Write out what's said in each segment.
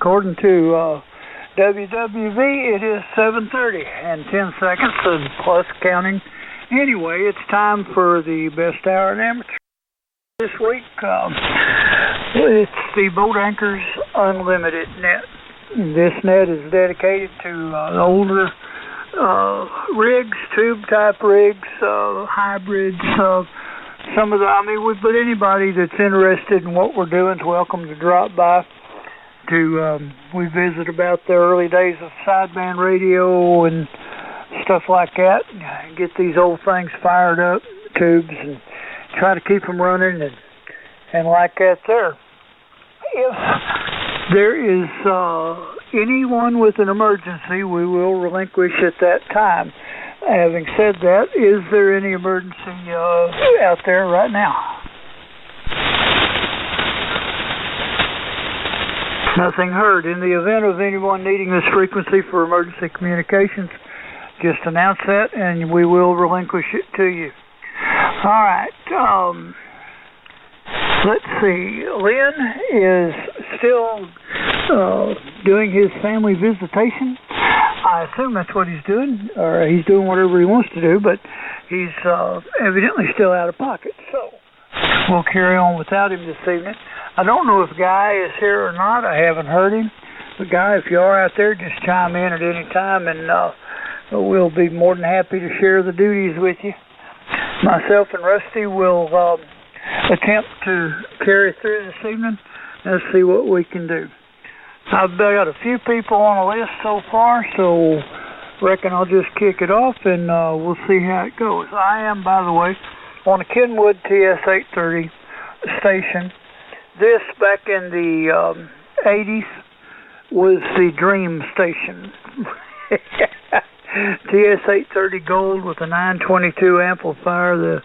according to WWV, it is 7:30 and 10 seconds, and plus counting. Anyway, it's time for the best hour in amateur. This week, it's the Boat Anchors Unlimited net. This net is dedicated to older rigs, tube-type rigs, hybrids, some of the, but anybody that's interested in what we're doing is welcome to drop by. We visit about the early days of sideband radio and stuff like that. Get these old things fired up, tubes, and try to keep them running and like that there. If there is anyone with an emergency, we will relinquish at that time. Having said that, is there any emergency out there right now? Nothing heard. In the event of anyone needing this frequency for emergency communications, just announce that and we will relinquish it to you. All right. Let's see. Lynn is still doing his family visitation. I assume that's what he's doing, or he's doing whatever he wants to do, but he's evidently still out of pocket. So we'll carry on without him this evening. I don't know if Guy is here or not. I haven't heard him. But Guy, if you are out there, just chime in at any time, and we'll be more than happy to share the duties with you. Myself and Rusty will attempt to carry through this evening. Let's see what we can do. I've got a few people on the list so far, so reckon I'll just kick it off and we'll see how it goes. I am, by the way, on a Kenwood TS-830 station. This, back in the 80s, was the dream station. TS-830 Gold with a 922 amplifier, the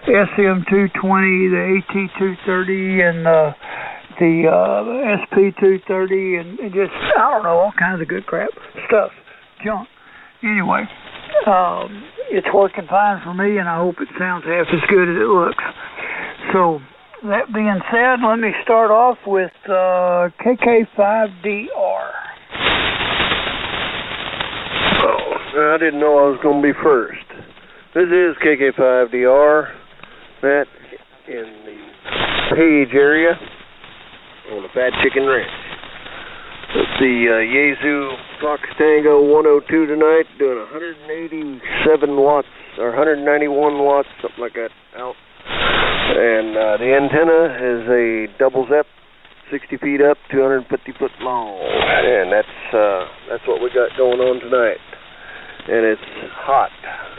SM220, the AT230, and the SP230, and just, I don't know, all kinds of good crap stuff, junk. Anyway, it's working fine for me, and I hope it sounds half as good as it looks. So, that being said, let me start off with KK5DR. Oh, I didn't know I was going to be first. This is KK5DR, that in the Page area on the Fat Chicken Ranch. It's the Yaesu Fox Tango 102 tonight, doing 187 watts, or 191 watts, something like that, out. And the antenna is a double ZEP, 60 feet up, 250 foot long. And that's what we got going on tonight. And it's hot.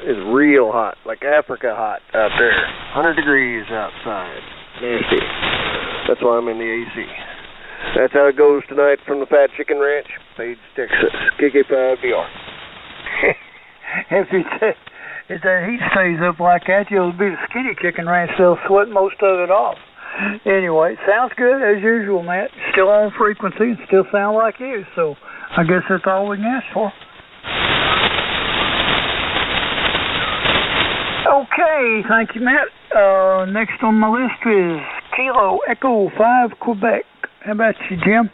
It's real hot, like Africa hot out there. 100 degrees outside. Nasty. That's why I'm in the AC. That's how it goes tonight from the Fat Chicken Ranch, Page, Texas. KK5DR. If that heat stays up like that, you'll be the Skinny Chicken Ranch. They'll sweat most of it off. Anyway, sounds good as usual, Matt. Still on frequency and still sound like you. So I guess that's all we can ask for. Okay, thank you, Matt. Next on my list is Kilo Echo 5 Quebec. How about you, Jim?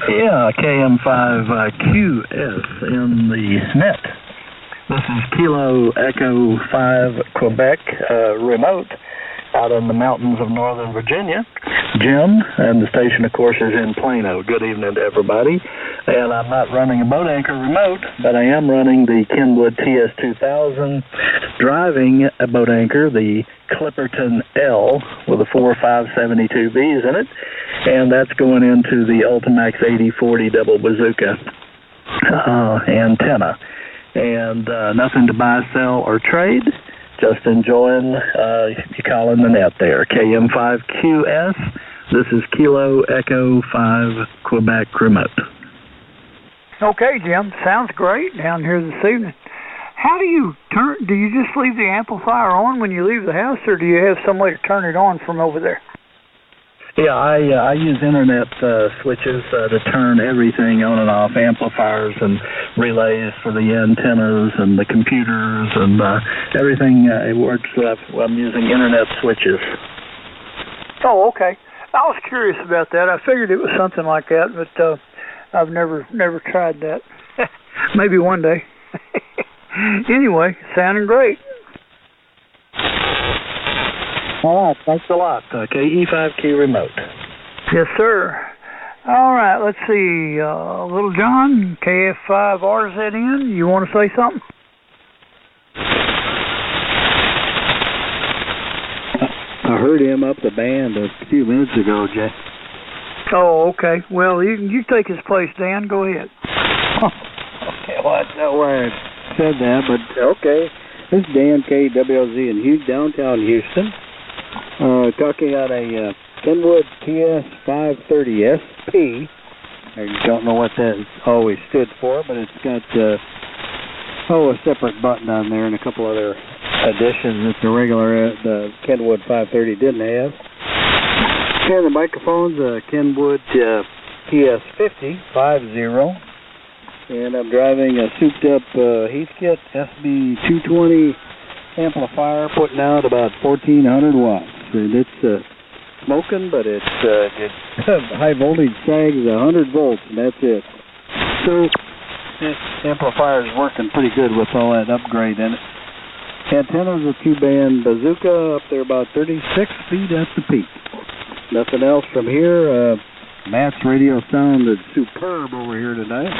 Yeah, KM5QS in the net. This is Kilo Echo 5 Quebec remote out in the mountains of Northern Virginia. Jim, and the station, of course, is in Plano. Good evening to everybody. And I'm not running a Boat Anchor remote, but I am running the Kenwood TS-2000, driving a Boat Anchor, the Clipperton L, with a 4.572 Vs in it, and that's going into the Ultimax 8040 double bazooka antenna. And nothing to buy, sell, or trade. Just enjoying you calling the net there. KM5QS. This is Kilo Echo 5 Quebec remote. Okay, Jim. Sounds great down here this evening. How do you just leave the amplifier on when you leave the house, or do you have some way to turn it on from over there? Yeah, I use internet switches to turn everything on and off, amplifiers and relays for the antennas and the computers and everything. It works. I'm using internet switches. Oh, okay. I was curious about that. I figured it was something like that, but I've never tried that. Maybe one day. Anyway, sounding great. All right, thanks a lot. KE5Q remote. Yes, sir. All right, let's see. Little John, KF5RZN, you want to say something? I heard him up the band a few minutes ago, Jay. Oh, okay. Well, you take his place, Dan. Go ahead. Okay, well, I know why I said that, but okay. This is Dan KWLZ in downtown Houston, talking on a Kenwood TS530 SP. I don't know what that always stood for, but it's got a separate button on there and a couple other additions that the regular the Kenwood 530 didn't have. Here are the microphones, Kenwood TS50 50. And I'm driving a souped-up Heathkit SB220 amplifier, putting out about 1,400 watts. And it's smoking, but it's high voltage sag is 100 volts, and that's it. So this amplifier is working pretty good with all that upgrade in it. Antenna's a 2-band bazooka up there about 36 feet at the peak. Nothing else from here. Matt's radio sounded superb over here tonight,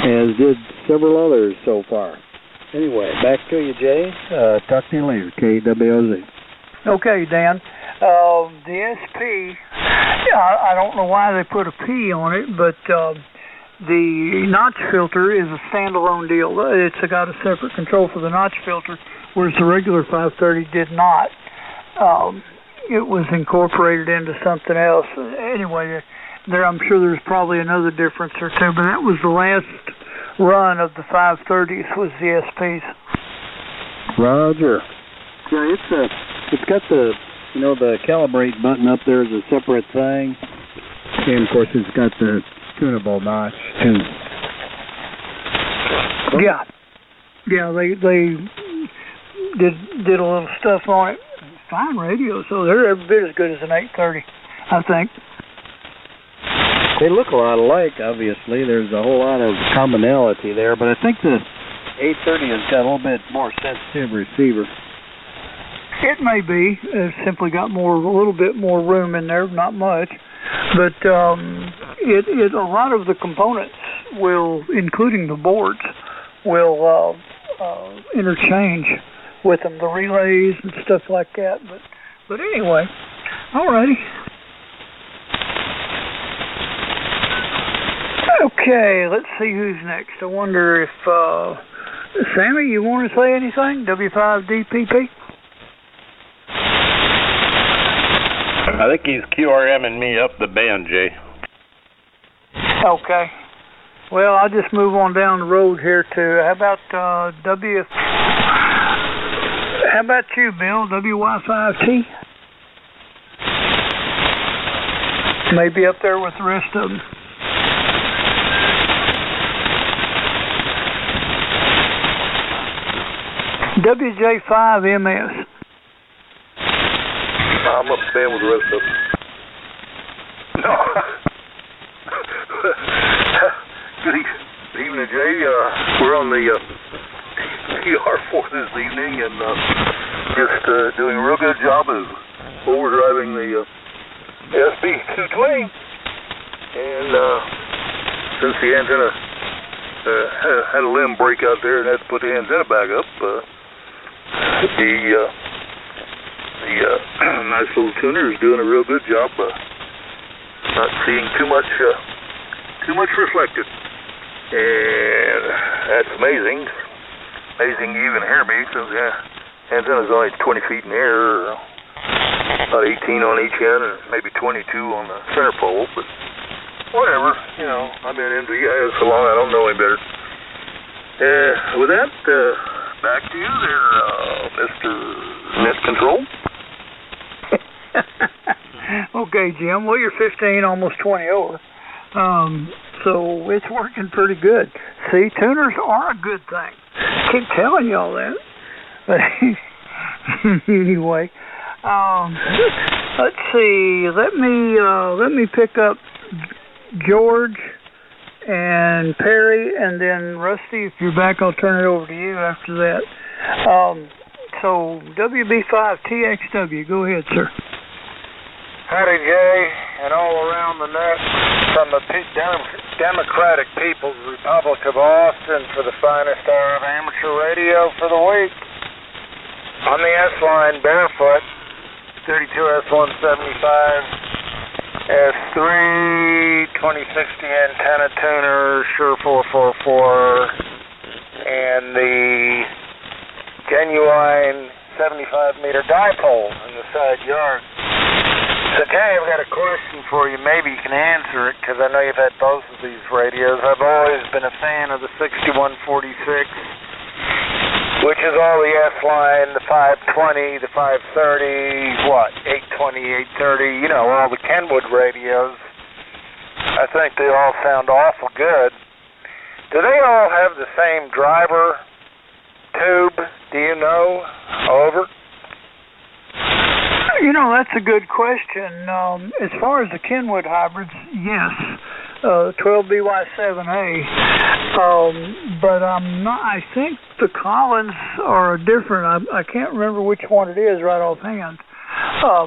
as did several others so far. Anyway, back to you, Jay. Talk to you later, KWOZ. Okay, Dan. The SP, I don't know why they put a P on it, but the notch filter is a standalone deal. It's got a separate control for the notch filter, whereas the regular 530 did not. It was incorporated into something else. Anyway, I'm sure there's probably another difference or two, but that was the last run of the 530s was the SPs. Roger. Yeah, it's got the the calibrate button up there is a separate thing, and of course it's got the tunable notch too. Yeah, they did a little stuff on it. Fine radio, so they're every bit as good as an 830, I think. They look a lot alike, obviously. There's a whole lot of commonality there, but I think the 830 has got a little bit more sensitive receiver. It may be. It's simply got a little bit more room in there, not much. But a lot of the components will, including the boards, will interchange with them, the relays and stuff like that. But anyway, alrighty. Okay, let's see who's next. I wonder if Sammy, you want to say anything? W5DPP? I think he's QRMing me up the band, Jay. Okay. Well, I'll just move on down the road here to, how about how about you, Bill? WY5T? Maybe up there with the rest of them. WJ5MS. I'm up there with the rest of them. No. Good evening, Jay. We're on the TR4 this evening and just doing a real good job of overdriving the SB220. And since the antenna had a limb break out there and had to put the antenna back up, the nice little tuner is doing a real good job. Not seeing too much reflected, and that's amazing. Amazing you even hear me, since the antenna's only 20 feet in the air, about 18 on each end, and maybe 22 on the center pole. But whatever, I've been in VIS so long, I don't know any better. With that, back to you there, Mr. Net Control. Okay, Jim. Well, you're 15, almost 20 over. So it's working pretty good. See, tuners are a good thing. I keep telling y'all that. But anyway, Let's see. Let me pick up George and Perry, and then Rusty. If you're back, I'll turn it over to you after that. So WB5TXW, go ahead, sir. Howdy, Jay, and all around the net from the Democratic People's Republic of Austin for the finest hour of amateur radio for the week. On the S-line, barefoot, 32S175, S3, 2060 antenna tuner, Shure 444, and the genuine 75-meter dipole in the side yard. So, Jay, I've got a question for you. Maybe you can answer it, because I know you've had both of these radios. I've always been a fan of the 6146, which is all the S-line, the 520, the 530, 820, 830, you know, all the Kenwood radios. I think they all sound awful good. Do they all have the same driver tube? Do you know? Over. You know, that's a good question. As far as the Kenwood hybrids, yes, 12BY7A. But I'm not. I think the Collins are different. I can't remember which one it is right offhand.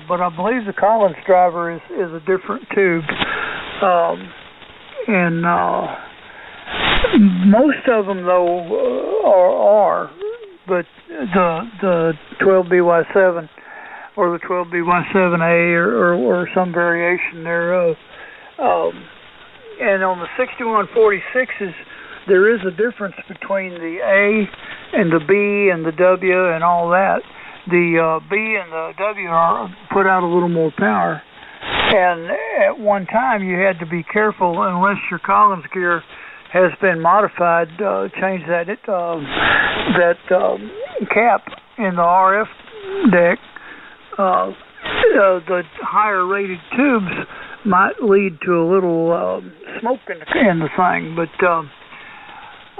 But I believe the Collins driver is a different tube. And most of them though are. But the 12BY7 or the 12BY7A or some variation thereof. And on the 6146s, there is a difference between the A and the B and the W and all that. The B and the W are put out a little more power. And at one time, you had to be careful unless your Collins gear has been modified, change that cap in the RF deck. The higher rated tubes might lead to a little smoke in the thing, but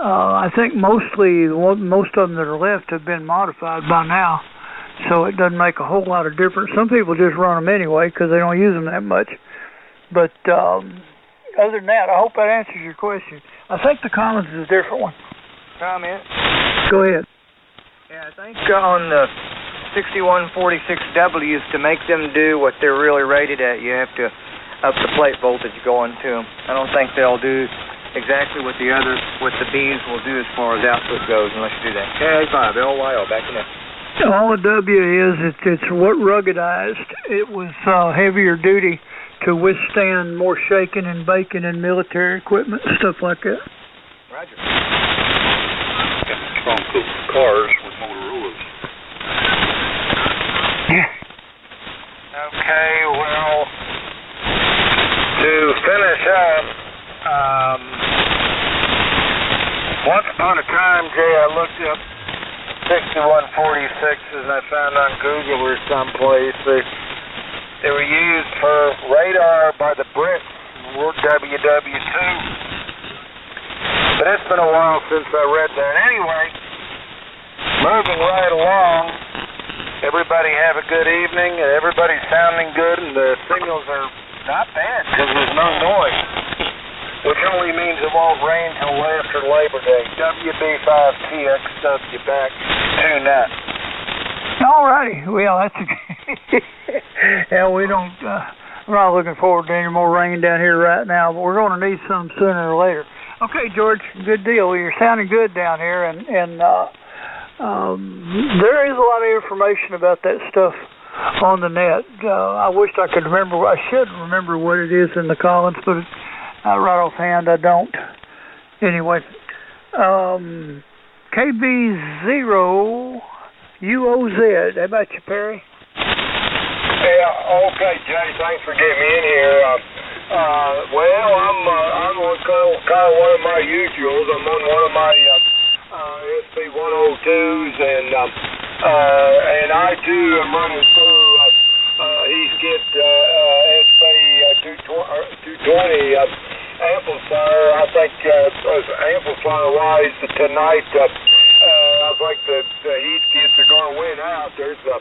I think most of them that are left have been modified by now, so it doesn't make a whole lot of difference. Some people just run them anyway because they don't use them that much. But other than that, I hope that answers your question. I think the Collins is a different one. Comment? Go ahead. Yeah, I think on the 6146Ws, to make them do what they're really rated at, you have to up the plate voltage going to them. I don't think they'll do exactly what the others, what the Bs will do as far as output goes unless you do that. K5, LYO, back in there. All the W is, it's what ruggedized. It was heavier duty to withstand more shaking and baking in military equipment, stuff like that. Roger. From cars with Motorola's. Yeah. Okay, well, to finish up, once upon a time, Jay, I looked up 6146s and I found on Google or someplace they were used for radar by the Brits in World WW2. But it's been a while since I read that. Anyway, moving right along, everybody have a good evening, and everybody's sounding good, and the signals are not bad because there's no noise, which only means it won't rain till after Labor Day. WB5TXW back, tune that. All righty. Well, that's yeah, we're not looking forward to any more rain down here right now, but we're going to need some sooner or later. Okay, George, good deal. You're sounding good down here, and there is a lot of information about that stuff on the net. I wish I could remember. I should remember what it is in the Collins, but right offhand I don't. Anyway, KB0UOZ. How about you, Perry? Yeah, okay, Jay, thanks for getting me in here. Well, I'm on kind of one of my usuals. I'm on one of my SP102s, and I too am running through Eastgate SP220 amplifier. I think amplifier-wise tonight, I've like the Heath kids are going to win out. There's a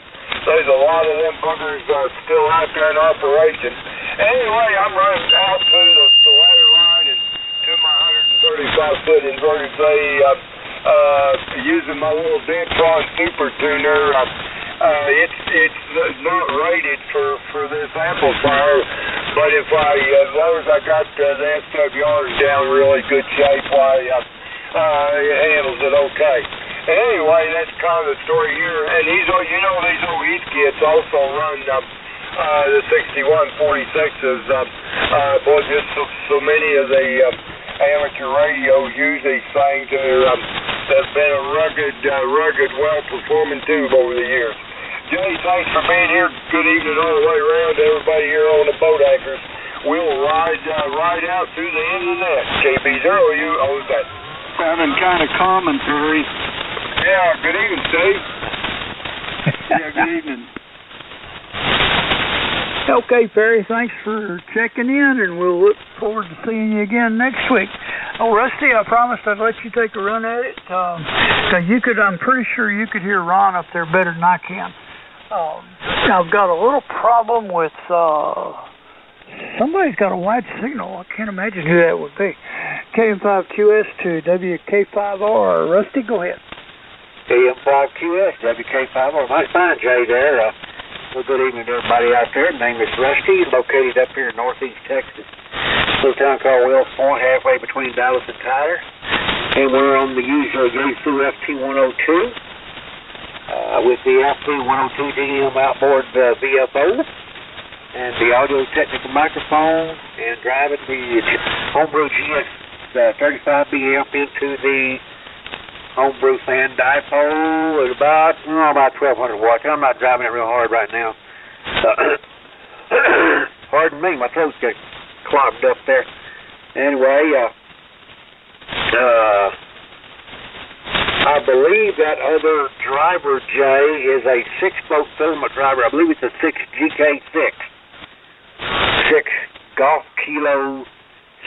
lot of them buggers still out there in operation. Anyway, I'm running out to the ladder line and to my 135-foot inverted Z, using my little Dentron Super Tuner. It's not rated for this amplifier, but if as long as I got the SWRs down really good shape, it handles it okay. Anyway, that's kind of the story here. And these old Heath kids also run the 6146s. Boy, just so many of the amateur radios use these things. That's been a rugged, well-performing tube over the years. Jay, thanks for being here. Good evening all the way around to everybody here on the boat anchors. We'll ride out through the end of the net. KB0, you own that. Having kind of commentary. Yeah, good evening, Steve. Yeah, good evening. Okay, Perry, thanks for checking in, and we'll look forward to seeing you again next week. Oh, Rusty, I promised I'd let you take a run at it. I'm pretty sure you could hear Ron up there better than I can. I've got a little problem with, somebody's got a wide signal. I can't imagine who that would be. KM5QS to WK5R. Rusty, go ahead. KM5QS, WK5R. Nice fine, Jay, there. Well, good evening to everybody out there. My name is Rusty, located up here in northeast Texas. A little town called Wells Point, halfway between Dallas and Tyler. And we're on the usual Yaesu FT102 with the FT102 DDM outboard VFO and the audio technical microphone, and driving the Homebrew GS35B amp into the Homebrew fan dipole at about 1,200 watts. I'm not driving it real hard right now. Pardon me, my throat's got clogged up there. Anyway, I believe that other driver, Jay, is a 6-boat filament driver. I believe it's a 6GK6. 6 Golf Kilo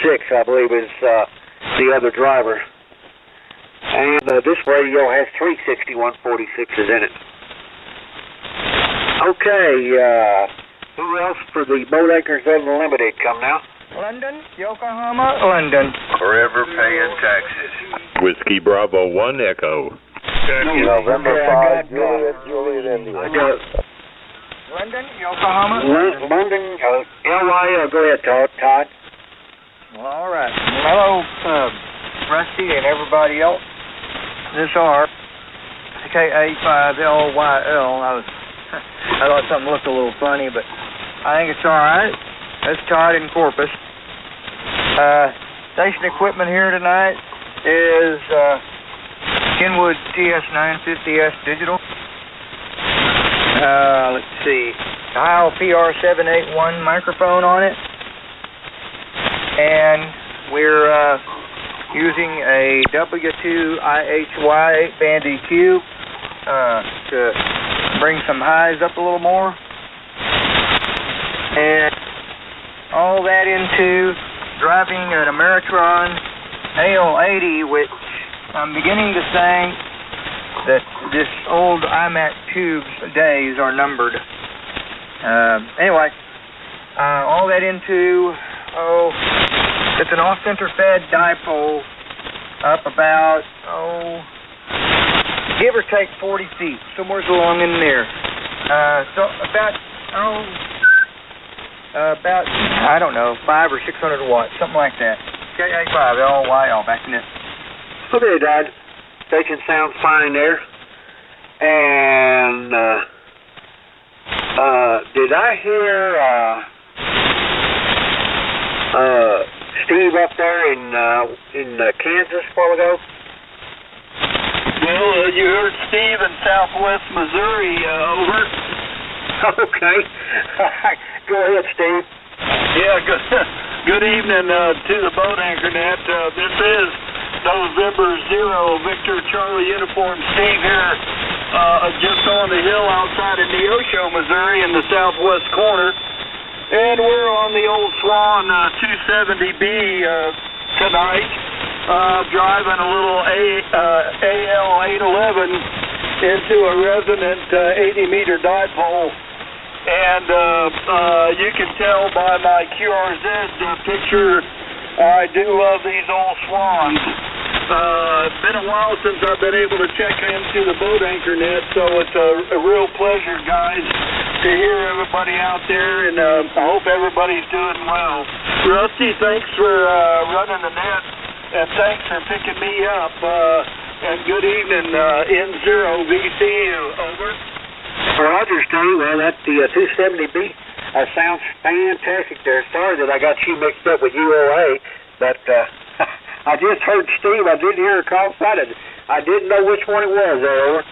6, I believe, is the other driver. And this radio has 3 6146s in it. Okay, who else for the Boat Anchors Unlimited? Come now. London, Yokohama, London. Forever paying taxes. Whiskey Bravo 1 Echo. November 5, Juliet, India. London, Yokohama. London, LY, go ahead, Todd. Well, all right. Hello, Rusty and everybody else. This R KA5LYL. I thought something looked a little funny, but I think it's all right. That's Todd in Corpus. Station equipment here tonight is Kenwood TS950S digital. Let's see, Heil PR781 microphone on it, and we're using a W2IHY 8-band EQ to bring some highs up a little more, and all that into driving an Ameritron AL80, which I'm beginning to think that this old IMAC tube's days are numbered. Anyway, all that into, it's an off-center fed dipole up about, give or take 40 feet, somewhere along in there. So about, I don't know, 500 or 600 watts, something like that. KA5LYL, back in it. Okay, Dad. Station sounds fine there. And did I hear Steve up there in Kansas a while ago? Well, you heard Steve in Southwest Missouri, over. Okay. Go ahead, Steve. Yeah, good evening to the Boat Anchor Net. This is November 0, Victor Charlie Uniform Steve here, just on the hill outside of Neosho, Missouri in the southwest corner. And we're on the old Swan 270B tonight. driving a little AL811 into a resonant 80-meter dipole. And you can tell by my QRZ picture, I do love these old swans. It's been a while since I've been able to check into the boat anchor net, so it's a real pleasure, guys, to hear everybody out there, and I hope everybody's doing well. Rusty, thanks for running the net, and thanks for picking me up, and good evening, N0VCU, over. Roger, Steve. Well, that the 270B sounds fantastic there. Sorry that I got you mixed up with UOA, but I just heard Steve. I did hear a call sighted. I didn't know which one it was there, over.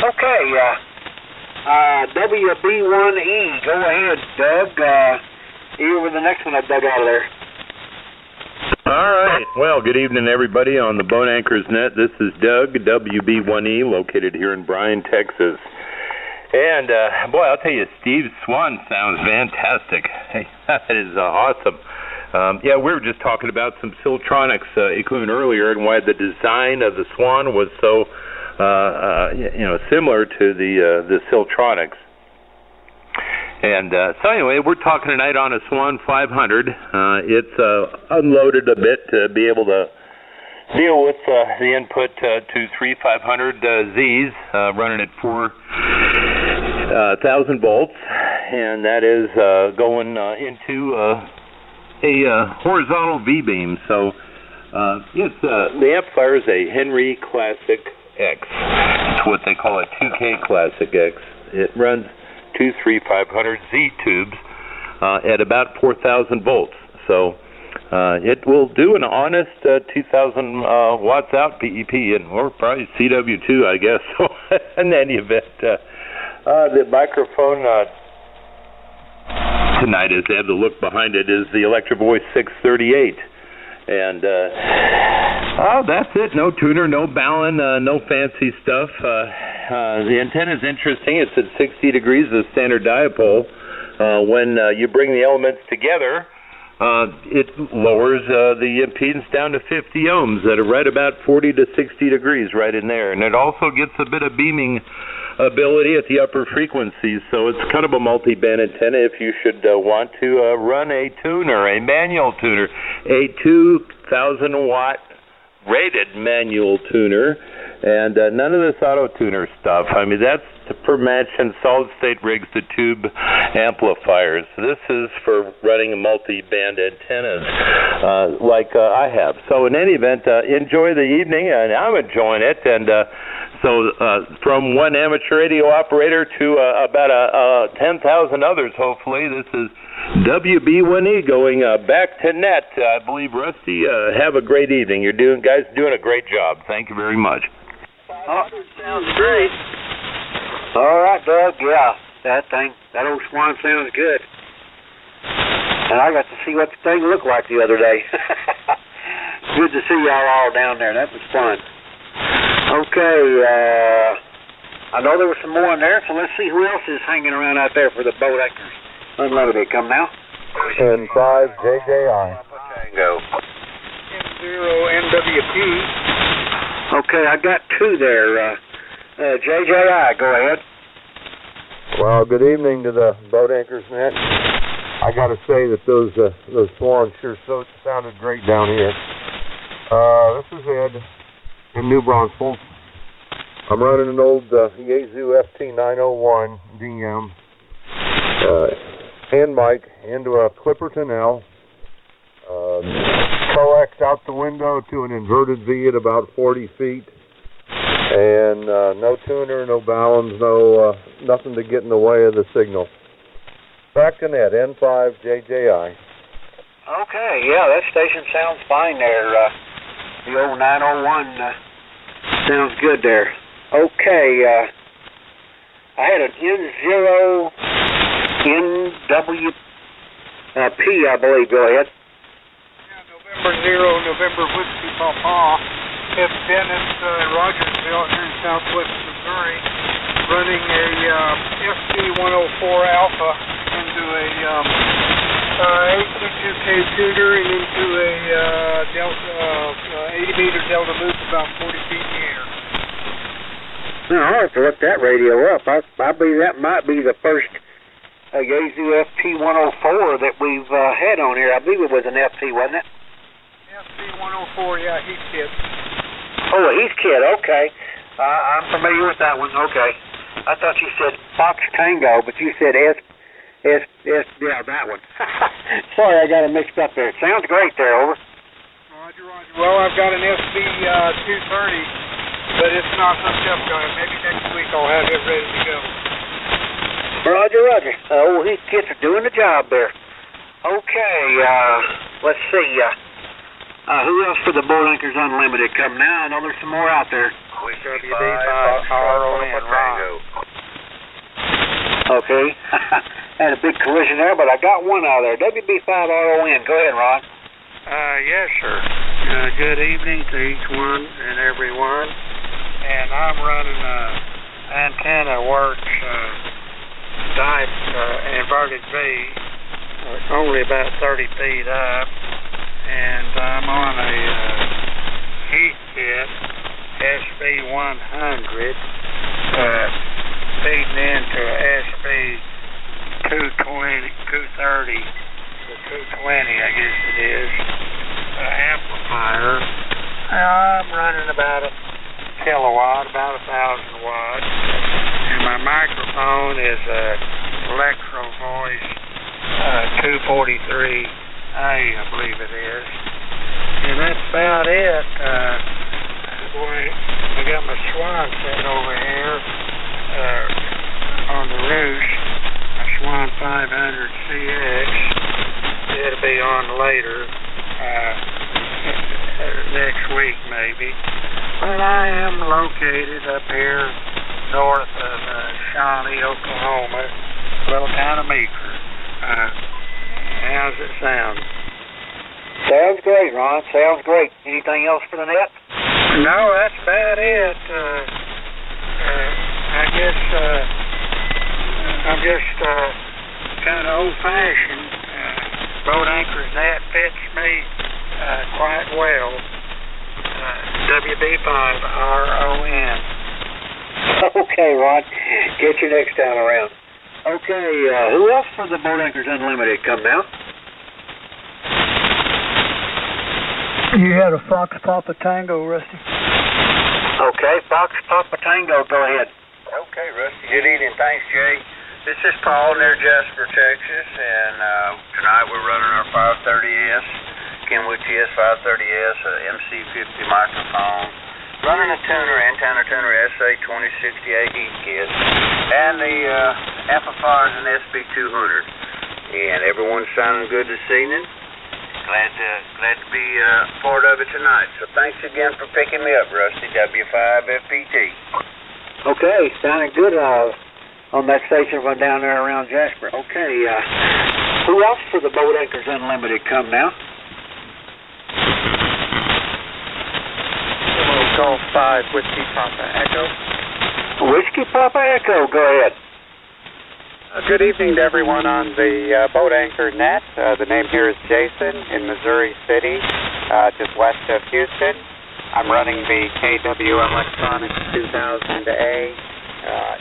Okay, WB1E. Go ahead, Doug. You were the next one I dug out of there. All right. Well, good evening, everybody on the Boat Anchors Net. This is Doug, WB1E, located here in Bryan, Texas. And, boy, I'll tell you, Steve's Swan sounds fantastic. Hey, that is awesome. Yeah, we were just talking about some Siltronics equipment earlier and why the design of the Swan was so, similar to the Siltronics. And so anyway, we're talking tonight on a Swan 500. It's unloaded a bit to be able to deal with the input to 3 500Zs running at 4,000 volts, and that is going into a horizontal V-beam. So it's the amplifier is a Henry Classic X. It's what they call a 2K Classic X. It runs 2 3 500Z tubes at about 4,000 volts. So it will do an honest 2,000 watts out PEP, or probably CW2, I guess. So in any event, the microphone tonight, as they have the look behind it, is the Electro Voice 638. And that's it. No tuner, no ballon, no fancy stuff. The antenna is interesting. It's at 60 degrees, the standard dipole. When you bring the elements together, it lowers the impedance down to 50 ohms at right about 40 to 60 degrees right in there. And it also gets a bit of beaming ability at the upper frequencies. So it's kind of a multi-band antenna if you should want to run a tuner, a manual tuner, a 2,000 watt rated manual tuner, and none of this auto tuner stuff. I mean, that's for matching solid state rigs to tube amplifiers. This is for running multi-band antennas like I have. So in any event, enjoy the evening, and I'm enjoying it. And so from one amateur radio operator to about 10,000 others, hopefully, this is WB1E going back to net. I believe, Rusty, have a great evening. You guys doing a great job. Thank you very much. Sounds great. All right, Doug. Yeah, that old Swan sounds good. And I got to see what the thing looked like the other day. Good to see y'all all down there. That was fun. Okay, I know there was some more in there, so let's see who else is hanging around out there for the Boat Anchors Unlimited. Come now. And 5 JJI. Go. N0NWP. Okay, I got 2 there. JJI, go ahead. Well, good evening to the Boat Anchors Net. I got to say that those swans sure sounded great down here. This is Ed in New Braunfels. I'm running an old Yaesu FT901 DM hand mic into a Clipperton L. Coax out the window to an inverted V at about 40 feet. And no tuner, no ballons, nothing to get in the way of the signal. Back to net, N5 JJI. Okay, yeah, that station sounds fine there. The old 901 sounds good there. Okay, I had an N0NWP, I believe. Go ahead. Yeah, November 0, November Whiskey Papa. F. Dennis, Rogersville, here in southwest Missouri, running a FT104 Alpha into a 822K tuner and into a Delta 80-meter Delta loop about 40 feet in the air. No, I'll have to look that radio up. I believe that might be the first Yaesu FT-104 that we've had on here. I believe it was an FT, wasn't it? FT-104, yeah, heat kit. Oh, a heat kit, okay. I'm familiar with that one, okay. I thought you said Fox Tango, but you said yeah, that one. Sorry, I got it mixed up there. Sounds great there, over. Roger, roger. Well, I've got an SB-230, but it's not hooked up, guys. Maybe next week I'll have it ready to go. Roger, roger. These kits are doing the job there. Okay, let's see. Who else for the Boat Anchors Unlimited come now? I know there's some more out there. WB5RON Rango. Okay. Had a big collision there, but I got one out there. WB5RON. Go ahead, Ron. Yes, sir. Good evening to each one and everyone. And I'm running antenna works type inverted V, only about 30 feet up. And I'm on a heat kit, SB100, feeding into SB220, 230, the 220, I guess it is, amplifier. I'm running about a kilowatt, about 1,000 watts. And my microphone is a Electro Voice 243A, I believe it is. And that's about it. Boy, I got my Swan sitting over here on the roost. My Swan 500CX. It'll be on later, next week maybe. But I am located up here north of Shawnee, Oklahoma, little town of Meeker. How's it sound? Sounds great, Ron. Sounds great. Anything else for the net? No, that's about it. I guess I'm just kind of old-fashioned. Boat Anchors Net fits me quite well. WB5RON. Okay, Ron. Get you next time around. Okay, who else for the Boat Anchors Unlimited come now? You had a Fox Papa Tango, Rusty. Okay, Fox Papa Tango, go ahead. Okay, Rusty. Good evening. Thanks, Jay. This is Paul near Jasper, Texas, and tonight we're running our 530S, Kenwood TS530S, MC50 microphone, running a antenna tuner SA2068 heat kit, and the amplifiers and SB200. And everyone's sounding good this evening. Glad to be part of it tonight. So thanks again for picking me up, Rusty. W5FPT. Okay, sounding good on that station run down there around Jasper. Okay, who else for the Boat Anchors Unlimited come now? Golf 5 Whiskey Papa Echo. Whiskey Papa Echo, go ahead. Good evening to everyone on the Boat Anchor Net. The name here is Jason in Missouri City, just west of Houston. I'm running the KW Electronics 2000A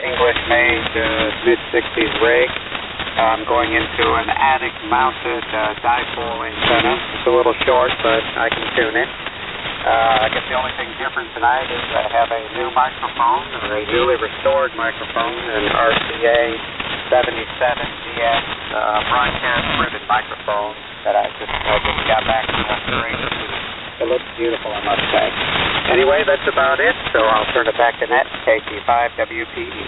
English-made mid-60s rig. I'm going into an attic-mounted dipole antenna. It's a little short, but I can tune it. I guess the only thing different tonight is I have a new microphone, or a newly restored microphone, an RCA 77DX broadcast ribbon microphone that I just got back from restoration. It looks beautiful, I must say. Anyway, that's about it, so I'll turn it back to net, KT5WPE.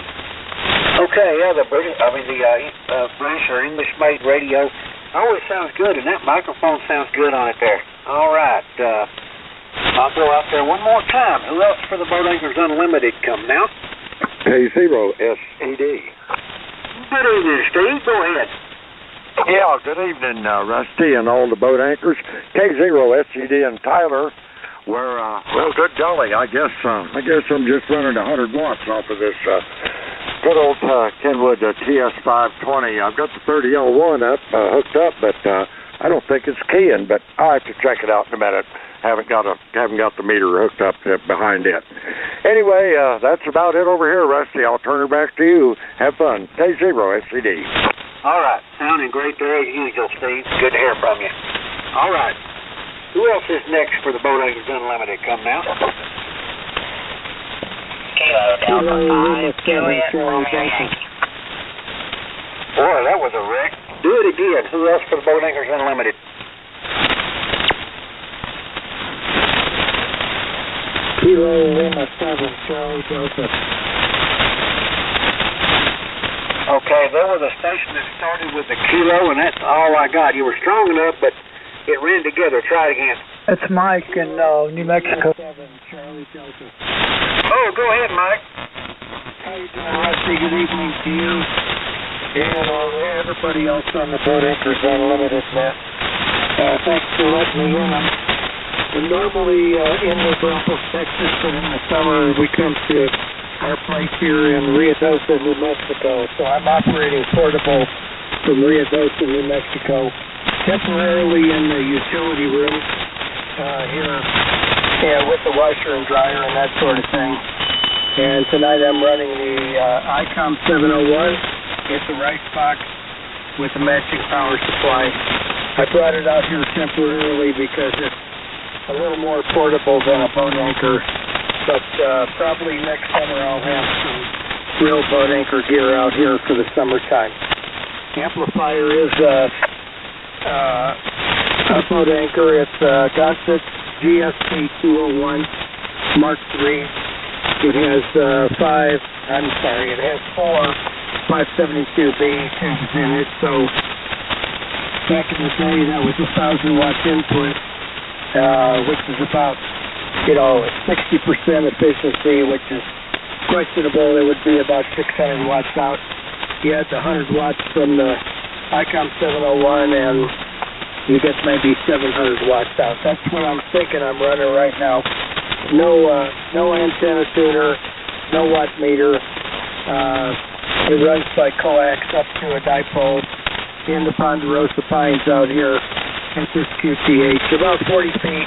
Okay, yeah, the British or English-made radio always sounds good, and that microphone sounds good on it there. All right, I'll go out there one more time. Who else for the Boat Anchors Unlimited come now? K0SED. Good evening, Steve. Go ahead. Yeah, good evening, Rusty and all the boat anchors. K0SED and Tyler. We're well, good golly. I guess I'm just running 100 watts off of this good old Kenwood TS520. I've got the 30L1 up hooked up, but I I don't think it's keying, but I'll have to check it out in a minute. Haven't got the meter hooked up behind it. Anyway, that's about it over here, Rusty. I'll turn it back to you. Have fun. K0 SCD. All right. Sounding great there as usual, Steve. Good to hear from you. All right. Who else is next for the Boat Anchors Unlimited? Come now. Kilo Lima 7, Charlie Delta. Boy, that was a wreck. Do it again. Who else for the Boat Anchors Unlimited? Kilo Lima 7, Charlie Delta. Okay, there was a station that started with the kilo, and that's all I got. You were strong enough, but it ran together. Try it again. It's Mike in New Mexico. 7, Charlie Delta. Oh, go ahead, Mike. How you doing, Rusty? Good evening to you and everybody else on the Boat Anchors Unlimited net. Thanks for letting me in. I'm normally in New Braunfels, Texas, but in the summer we come to our place here in Ruidoso, New Mexico. So I'm operating portable from Ruidoso, New Mexico, temporarily in the utility room here with the washer and dryer and that sort of thing. And tonight I'm running the ICOM 701. It's a rice box with a matching power supply. I brought it out here temporarily because it's a little more portable than a boat anchor, but probably next summer I'll have some real boat anchor gear out here for the summertime. Amplifier is a boat anchor. It's a Gossett GSP 201 Mark III. It has it has 4 572B tubes in it, so back in the day that was 1,000 watts input, which is about 60% efficiency, which is questionable. It would be about 600 watts out. You had the 100 watts from the ICOM 701 and you get maybe 700 watts out. That's what I'm thinking I'm running right now. No antenna tuner, no watt meter. It runs by coax up to a dipole in the Ponderosa Pines out here at this QTH. About 40 feet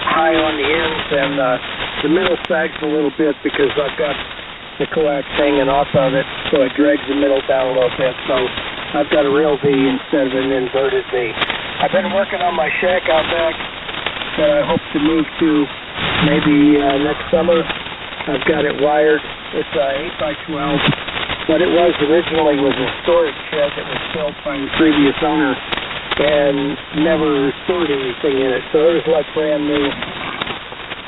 high on the ends, and the middle sags a little bit because I've got the coax hanging off of it, so it drags the middle down a little bit. So I've got a real V instead of an inverted V. I've been working on my shack out back that I hope to move to maybe next summer. I've got it wired. It's 8 by 12. What it was originally was a storage shed that was built by the previous owner and never stored anything in it. So it was like brand new.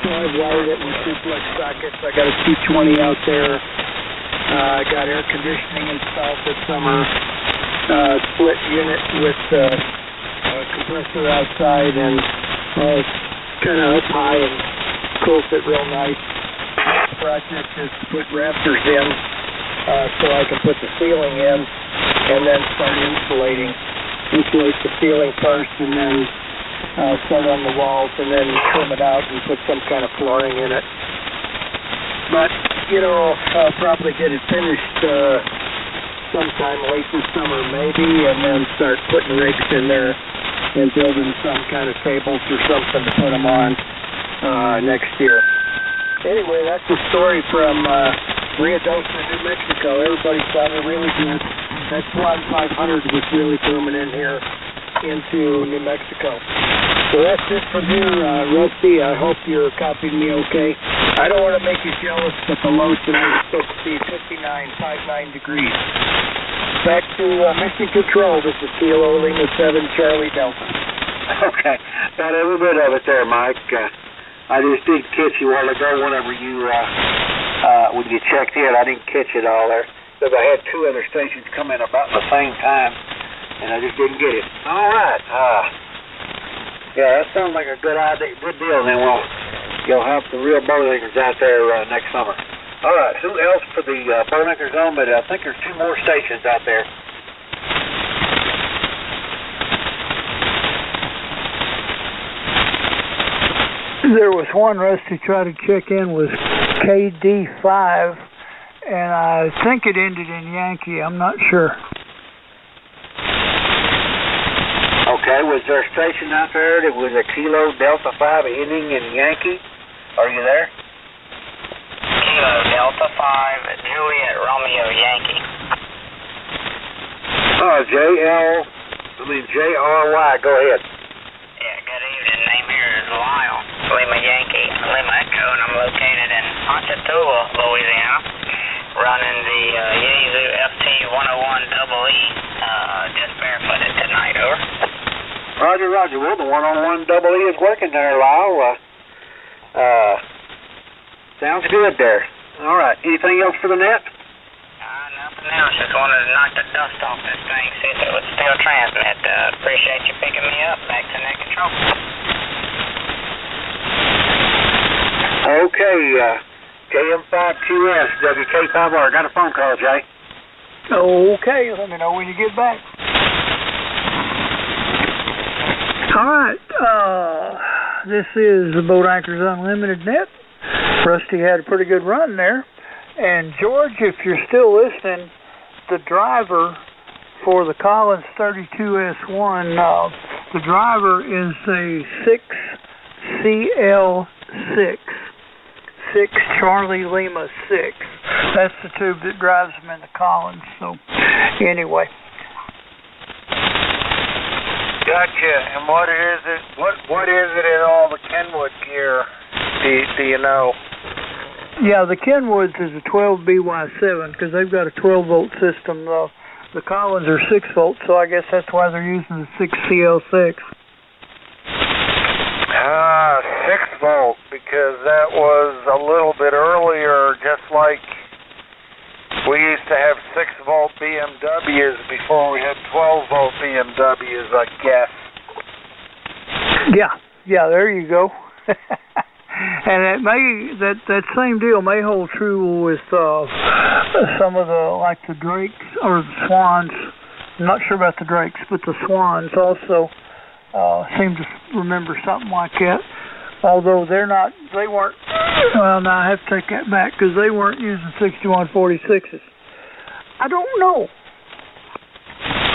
So I've wired it with duplex sockets. I got a 220 out there. I got air conditioning installed this summer. Split unit with a compressor outside, and it's kind of up high and cools it real nice. The project is to put rafters in. So I can put the ceiling in and then start insulating. Insulate the ceiling first and then start on the walls and then trim it out and put some kind of flooring in it. But, I'll probably get it finished sometime late this summer maybe, and then start putting rigs in there and building some kind of tables or something to put them on next year. Anyway, that's the story from Ruidoso, New Mexico. Everybody sounded really good. That Swan 500 was really booming in here into New Mexico. So that's it from here, Rusty. I hope you're copying me okay. I don't want to make you jealous, but the low tonight is supposed to be 59 degrees. Back to Mission Control. This is Kilo Lima 7, Charlie Delta. Okay. Got every bit of it there, Mike. I just did catch you a while ago whenever you... when you checked in, I didn't catch it all there because I had 2 other stations come in about the same time, and I just didn't get it. All right. Yeah, that sounds like a good idea, good deal. Then you'll have the real boat anchors out there next summer. All right. Who else for the boat anchor zone? But I think there's 2 more stations out there. There was one Rusty tried to check in with KD5, and I think it ended in Yankee. I'm not sure. Okay, was there a station out there that was a Kilo Delta 5 ending in Yankee? Are you there? Kilo Delta 5 Juliet Romeo Yankee. J-R-Y, go ahead. Yeah, good evening. Name here is Lyle, Lima Yankee, Lima Echo, and I'm located in Ponchatoula, Louisiana, running the Yaesu FT-101EE, just barefooted tonight, over. Roger, roger. Well, the 101EE is working there, Lyle. Sounds good there. All right. Anything else for the net? Nothing else. Just wanted to knock the dust off this thing, see if it would still transmit. Appreciate you picking me up. Back to net control. Okay, KM5QS, WK5R. Got a phone call, Jay. Okay, let me know when you get back. All right, this is the Boat Anchors Unlimited Net. Rusty had a pretty good run there. And George, if you're still listening, the driver for the Collins 32S1, the driver is a 6CL6, 6 Charlie Lima 6. That's the tube that drives them in the Collins. So, anyway. Gotcha. And what is it? What is it in all the Kenwood gear? Do you know? Yeah, the Kenwoods is a 12BY7 because they've got a 12-volt system. The Collins are 6 volts, so I guess that's why they're using the 6CL6. 6 volt, because that was a little bit earlier, just like we used to have 6 volt BMWs before we had 12 volt BMWs, I guess. Yeah, there you go. And that same deal may hold true with some of the Drakes or the Swans. I'm not sure about the Drakes, but the Swans also seem to remember something like that. Although they weren't. Well, now I have to take that back because they weren't using 6146s. I don't know.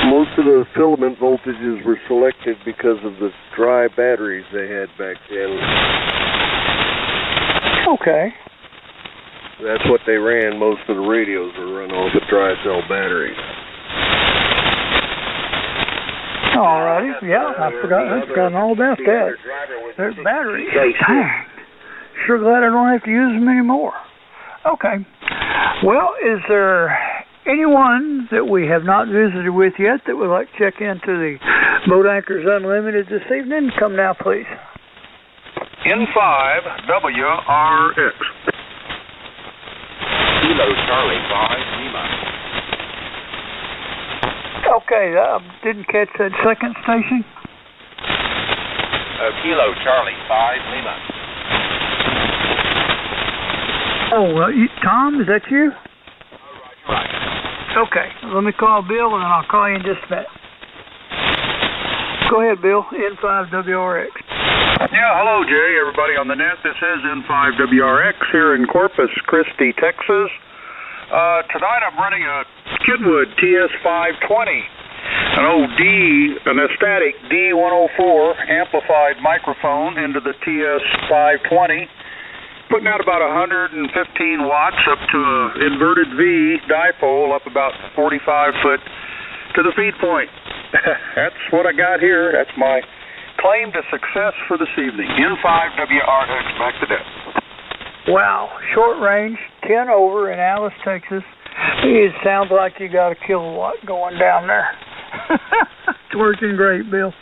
Most of the filament voltages were selected because of the dry batteries they had back then. Okay. That's what they ran. Most of the radios were run off of dry cell batteries. All righty. Yeah, I've forgotten all about that. Their batteries. Dang. Sure glad I don't have to use them anymore. Okay. Well, is there anyone that we have not visited with yet that would like to check into the Boat Anchors Unlimited this evening? Come now, please. N5WRX. Kilo Charlie 5 Lima. Okay, didn't catch that second station. Kilo Charlie 5 Lima. Oh, Tom, is that you? Right. Okay, let me call Bill and then I'll call you in just a minute. Go ahead, Bill. N5WRX. Yeah, hello, Jay. Everybody on the net. This is N5WRX here in Corpus Christi, Texas. Tonight I'm running a Kenwood TS520, an static D104 amplified microphone into the TS520, putting out about 115 watts up to an inverted V dipole up about 45 foot to the feed point. That's what I got here. That's my claim to success for this evening. N5WRX, back to death. Wow, short range, 10 over in Alice, Texas. It sounds like you got a kilowatt going down there. It's working great, Bill.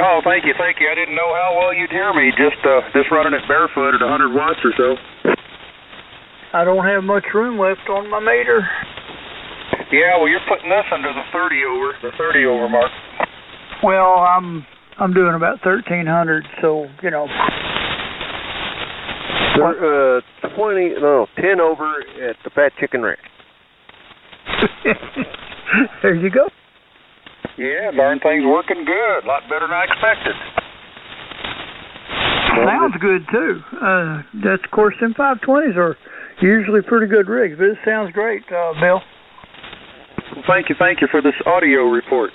Oh, thank you. I didn't know how well you'd hear me, just running it barefoot at 100 watts or so. I don't have much room left on my meter. Yeah, well, you're putting this under the 30 over mark. Well, I'm doing about 1,300, so, you know. 10 over at the Fat Chicken Ranch. There you go. Yeah, darn thing's working good. A lot better than I expected. Sounds good, too. That's, of course, them 520s are usually pretty good rigs, but it sounds great, Bill. Thank you for this audio report.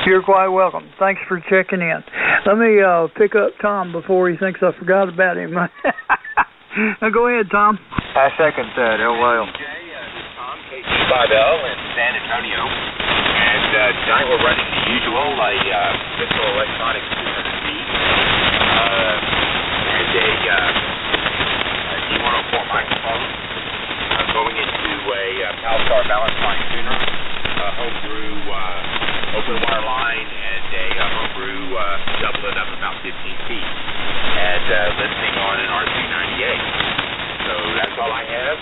You're quite welcome. Thanks for checking in. Let me pick up Tom before he thinks I forgot about him. Now, go ahead, Tom. I second that. Oh, well. Tom, KC5L in San Antonio. And tonight we're running the usual, a Cisco Electronics 200V. And a D104 microphone. Going into a Palstar balance line tuner. Homebrew open wire line and a homebrew double it up about 15 feet. And listening on an RC98. So that's all I have.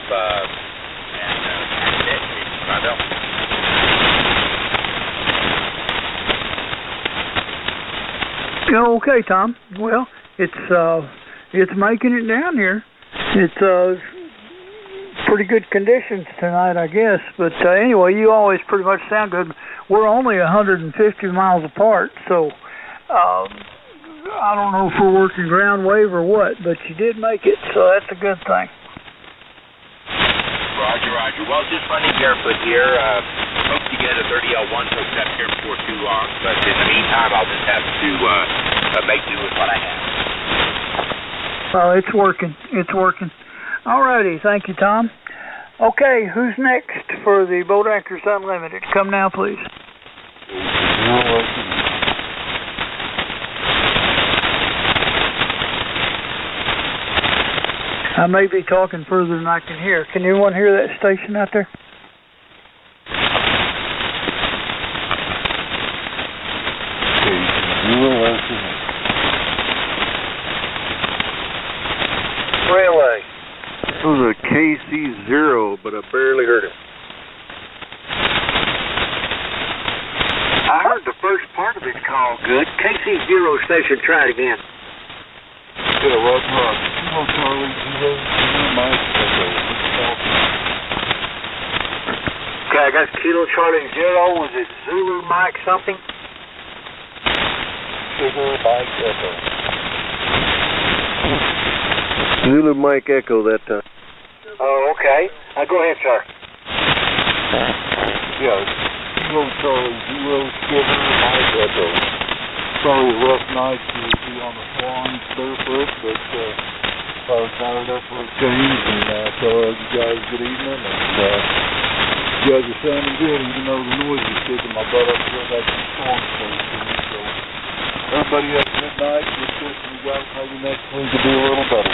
And that's it. KC5L. Okay, Tom. Well, it's making it down here. It's pretty good conditions tonight, I guess. But anyway, you always pretty much sound good. We're only 150 miles apart, so I don't know if we're working ground wave or what, but you did make it, so that's a good thing. Roger, roger. Well, just running barefoot here. Hope to get a 30L1 hooked up here before too long, but in the meantime, I'll just have to make do with what I have. Well, it's working. It's working. All righty. Thank you, Tom. Okay, who's next for the Boat Anchors Unlimited? Come now, please. I may be talking further than I can hear. Can anyone hear that station out there? Relay. This was a KC0, but I barely heard it. I heard the first part of his call good. KC0 station, try it again. Yeah, Roger. Kilo Charlie, Zulu Mike Echo. Okay, I got Kilo Charlie 0. Was it Zulu Mike something? Zulu Mike Echo. Zulu Mike Echo that time. Oh, okay. Go ahead, sir. Yeah, Kilo Charlie 0, Sugar Mike Echo. Sorry, rough night to be on the swans barefoot, but I was fired up for a change, and tell you guys good evening, and you guys are sounding good, even though the noise is kicking my butt up here back in the storm station. So everybody have a good night. Good Christmas, you guys. Maybe next week will be a little better.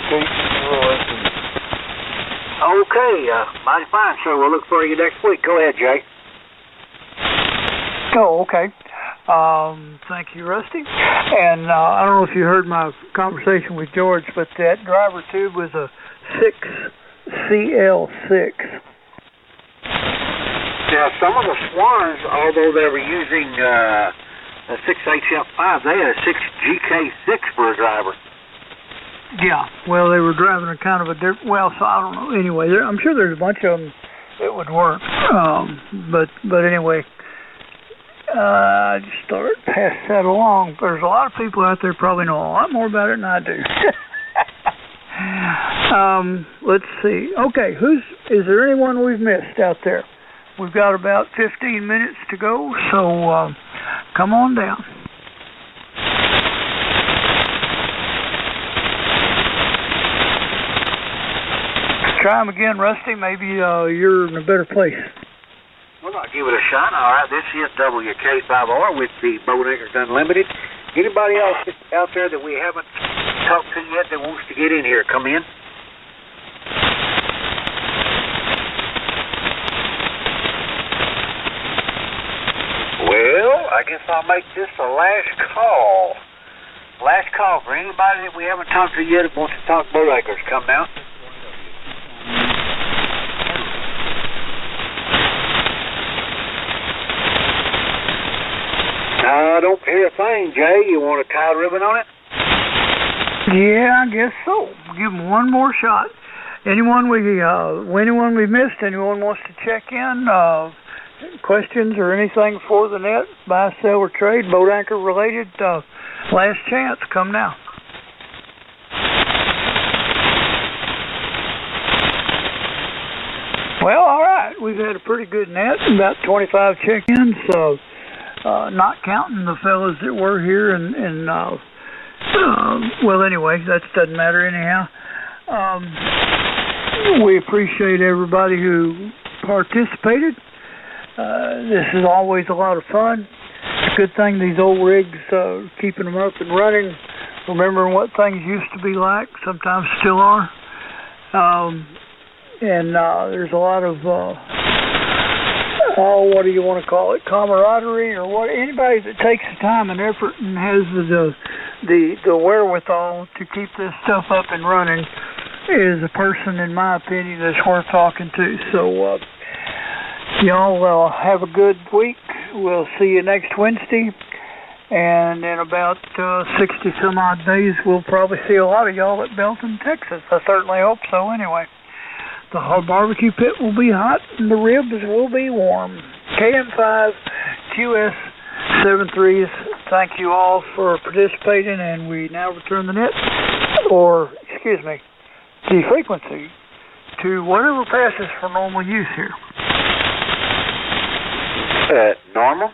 Okay, mighty fine, sir. We'll look for you next week. Go ahead, Jay. Oh, okay. Thank you, Rusty. And I don't know if you heard my conversation with George, but that driver tube was a 6CL6. Yeah, some of the Swans, although they were using a 6HF5, they had a 6GK6 for a driver. Yeah, well, they were driving a kind of a different, well, so I don't know. Anyway, I'm sure there's a bunch of them that would work. But anyway, I just thought I'd pass that along. There's a lot of people out there probably know a lot more about it than I do. Let's see. Okay, is there anyone we've missed out there? We've got about 15 minutes to go, so come on down. Try them again, Rusty. Maybe you're in a better place. Well, I'll give it a shot. All right, this is WK5R with the Boat Anchors Unlimited. Anybody else out there that we haven't talked to yet that wants to get in here, come in. Well, I guess I'll make this the last call. Last call for anybody that we haven't talked to yet that wants to talk Boat Anchors. Come now. I don't hear a thing, Jay. You want to tie a ribbon on it? Yeah, I guess so. Give them one more shot. Anyone we missed, anyone wants to check in, questions or anything for the net, buy, sell, or trade, boat anchor related, last chance, come now. Well, all right. We've had a pretty good net, about 25 check-ins, so not counting the fellas that were here and well, anyway, that doesn't matter anyhow. We appreciate everybody who participated. This is always a lot of fun. It's a good thing these old rigs, keeping them up and running, remembering what things used to be like, sometimes still are. And there's a lot of, what do you want to call it, camaraderie, or what? Anybody that takes the time and effort and has the wherewithal to keep this stuff up and running is a person, in my opinion, that's worth talking to. So, y'all have a good week. We'll see you next Wednesday. And in about 60 some odd days, we'll probably see a lot of y'all at Belton, Texas. I certainly hope so anyway. The barbecue pit will be hot and the ribs will be warm. KM5 QS73s, thank you all for participating, and we now return the net, or, excuse me, the frequency to whatever passes for normal use here. Normal?